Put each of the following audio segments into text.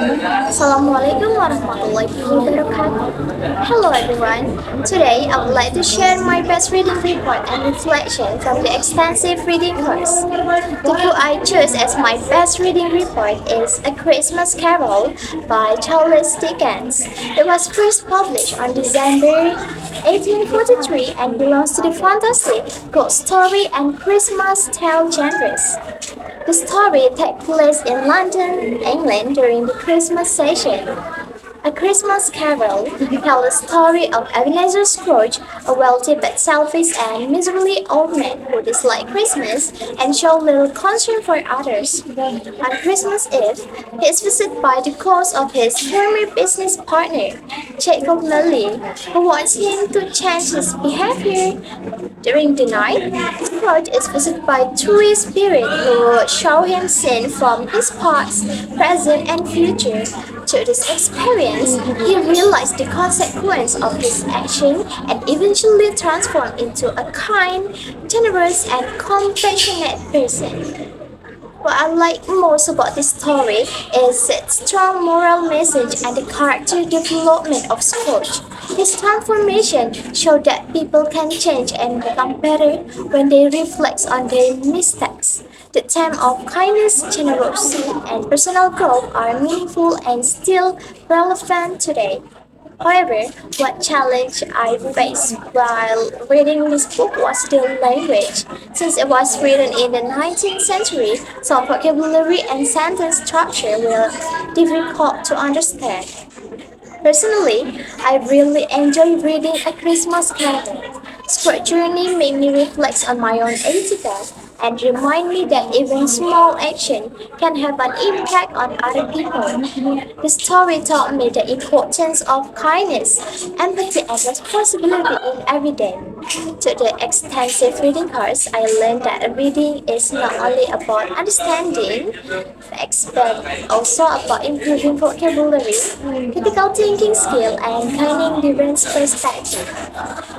Assalamualaikum warahmatullahi wabarakatuh. Hello everyone. Today I would like to share my best reading report and reflection from the extensive reading course. The book I chose as my best reading report is A Christmas Carol by Charles Dickens. It was first published on December 1843 and belongs to the fantasy, ghost story, and Christmas tale genres. The story takes place in London, England during the Christmas season. A Christmas Carol tells the story of Ebenezer Scrooge, a wealthy but selfish and miserly old man who dislikes Christmas and shows little concern for others. On Christmas Eve, he is visited by the ghost of his former business partner, Jacob Lilly, who wants him to change his behavior. During the night, Scrooge is visited by three spirits who show him scenes from his past, present, and future. Through this experience, he realized the consequence of his action and eventually transformed into a kind, generous, and compassionate person. What I like most about this story is its strong moral message and the character development of Scrooge. His transformation shows that people can change and become better when they reflect on their mistakes. The theme of kindness, generosity, and personal growth are meaningful and still relevant today. However, one challenge I faced while reading this book was the language. Since it was written in the 19th century, some vocabulary and sentence structure were difficult to understand. Personally, I really enjoy reading A Christmas Carol. Sport journey made me reflect on my own etiquette and remind me that even small action can have an impact on other people. The story taught me the importance of kindness, empathy, and responsibility in every day. Through the extensive reading course, I learned that reading is not only about understanding facts but also about improving vocabulary, critical thinking skill, and gaining different perspectives.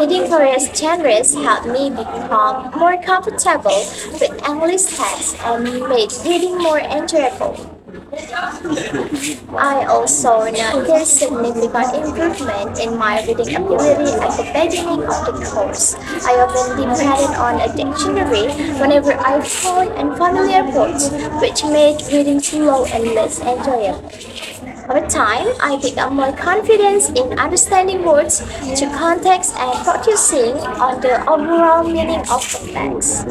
Reading various genres helped me become more comfortable with English text and made reading more enjoyable. I also noticed significant improvement in my reading ability at the beginning of the course. I often depended on a dictionary whenever I found unfamiliar words, which made reading slow and less enjoyable. Over time, I became more confident in understanding words to context and focusing on the overall meaning of the text.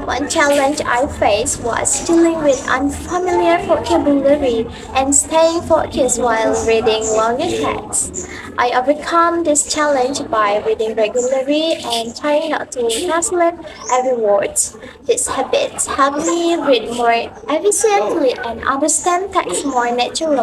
One challenge I faced was dealing with unfamiliar vocabulary and staying focused while reading longer texts. I overcome this challenge by reading regularly and trying not to translate every word. These habits help me read more efficiently and understand text more naturally.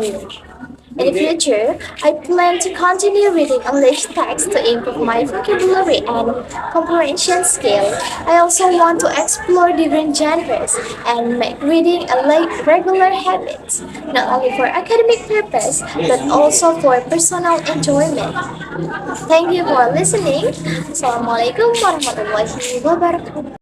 In the future, I plan to continue reading English text to improve my vocabulary and comprehension skill. I also want to explore different genres and make reading a regular habit, not only for academic purpose but also for personal enjoyment. Thank you for listening. Assalamualaikum warahmatullahi wabarakatuh.